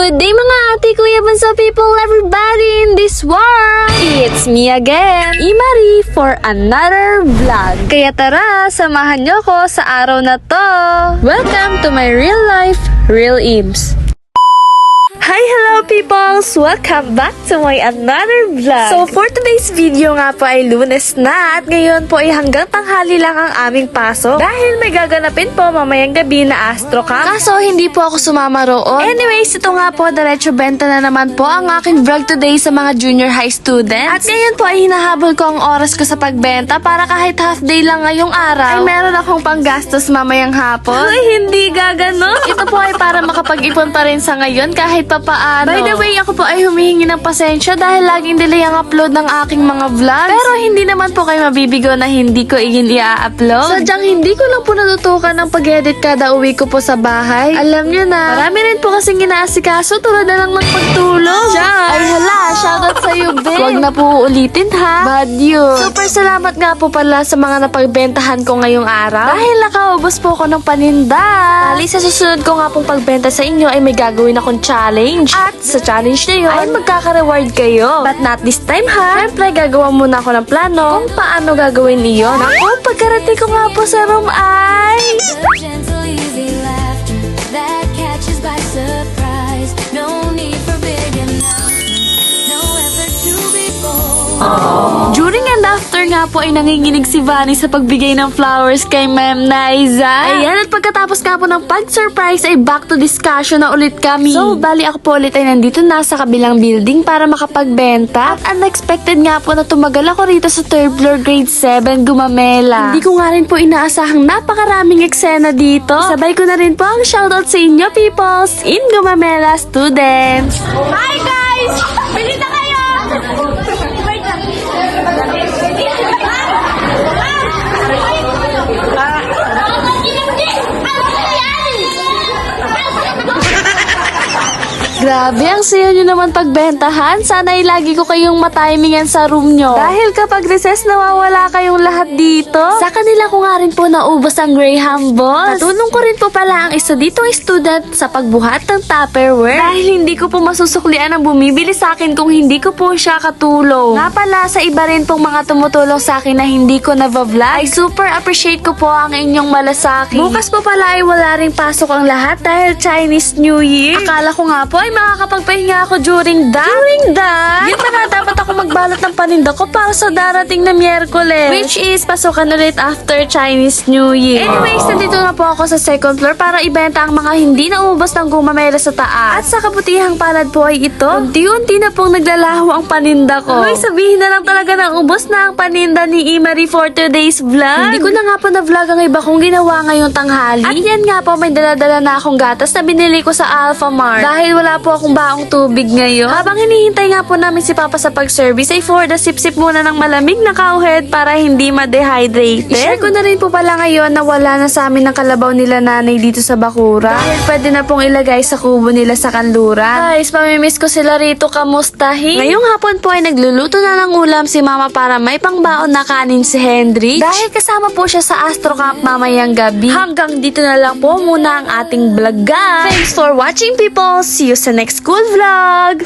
Good day mga ate, kuya, bunso people, everybody in this world! It's me again, Imari, for another vlog. Kaya tara, samahan nyo ko sa araw na to. Welcome to my real life, Real Ibs. Hi, hello peoples! Welcome back to my another vlog. So for today's video nga po ay Lunes na at ngayon po ay hanggang tanghali lang ang aming pasok dahil may gaganapin po mamayang gabi na Astro Camp. Kaso hindi po ako sumama roon. Anyways, ito nga po, diretso benta na naman po ang aking vlog today sa mga junior high students. At ngayon po ay hinahabol ko ang oras ko sa pagbenta para kahit half day lang ngayong araw ay meron akong panggastos mamayang hapon. Uy, hindi gagano. Ito po ay para makapag-ipon pa rin sa ngayon kahit paano. By the way, ako po ay humihingi ng pasensya dahil laging delay ang upload ng aking mga vlogs. Pero hindi naman po kayo mabibigo na hindi ko i-upload. Sadyang hindi ko lang po natutukan ng pag-edit kada uwi ko po sa bahay. Alam nyo na, marami rin po kasing inaasikaso tulad na lang ng pagtulong. Ay hala, shoutout sa'yo, babe. Huwag na po ulitin ha. Bad yun. Super salamat nga po pala sa mga napagbentahan ko ngayong araw. Dahil nakaubos po ako ng paninda. Bali, sa susunod ko nga pong pagbenta sa inyo ay may gagawin akong challenge. At sa challenge na yun, ay magkaka-reward kayo. But not this time ha. Siyempre, gagawa muna ako ng plano kung paano gagawin iyon. Naku, pagkarating ko nga po sa room ay... Gentle, easy laughter that catches by surprise. No need for big announcements, no effort to be bold. During and after nga po ay nanginginig si Vanny sa pagbigay ng flowers kay Ma'am Naiza. Ayan, at pagkatapos nga po ng pag-surprise ay back to discussion na ulit kami. So, bali ako po ulit ay nandito na sa kabilang building para makapagbenta. At unexpected nga po na tumagal ako rito sa 3rd floor grade 7 Gumamela. Hindi ko nga rin po inaasahang napakaraming eksena dito. Sabay ko na rin po ang shoutout sa inyo peoples in Gumamela students. Hi guys! Bili na kayo! Grabe, ang sayo nyo naman pagbentahan. Sana ay lagi ko kayong matimingan sa room nyo. Dahil kapag recess, nawawala kayong lahat dito. Sa kanila ko nga rin po naubos ang Graham Boss. Natulong ko rin po pala ang isa ditong student sa pagbuhat ng Tupperware. Dahil hindi ko po masusuklian ang bumibili sa akin kung hindi ko po siya katulong. Nga pala, sa iba rin pong mga tumutulong sa akin na hindi ko na-vlog, ay super appreciate ko po ang inyong malasaki. Bukas po pala ay wala ring pasok ang lahat dahil Chinese New Year. Akala ko nga po ay makakapagpahinga ako during that. Yun pa na, dapat ako magbalot ng paninda ko para sa darating na Miyerkules. Which is, pasukan ulit after Chinese New Year. Anyways, nandito na po ako sa 2nd floor para ibenta ang mga hindi naubos ng Gumamela sa taas. At sa kabutihang palad po ay ito, unti-unti na pong naglalaho ang paninda ko. Uy, sabihin na lang talaga na ubos na ang paninda ni Imari for today's vlog. Hindi ko na nga po na-vlog ang iba kong ginawa ngayong tanghali. At yan nga po, may dala-dala na akong gatas na binili ko sa Alpha Mart. Dahil wala po akong baong tubig ngayon. Habang hinihintay nga po namin si Papa sa pag-service, ay for the sip-sip muna ng malamig na cowhead para hindi ma-dehydrated. I-share ko na rin po pala ngayon na wala na sa amin ng kalabaw nila nanay dito sa Bakura. Dahil pwede na pong ilagay sa kubo nila sa kanluran. Guys, mamimiss ko sila rito, kamustahin? Ngayong hapon po ay nagluluto na ng ulam si Mama para may pangbaon na kanin si Hendrik. Dahil kasama po siya sa Astro Camp mamayang gabi. Hanggang dito na lang po muna ang ating vlog, guys. Thanks for watching people. See you sa next school vlog.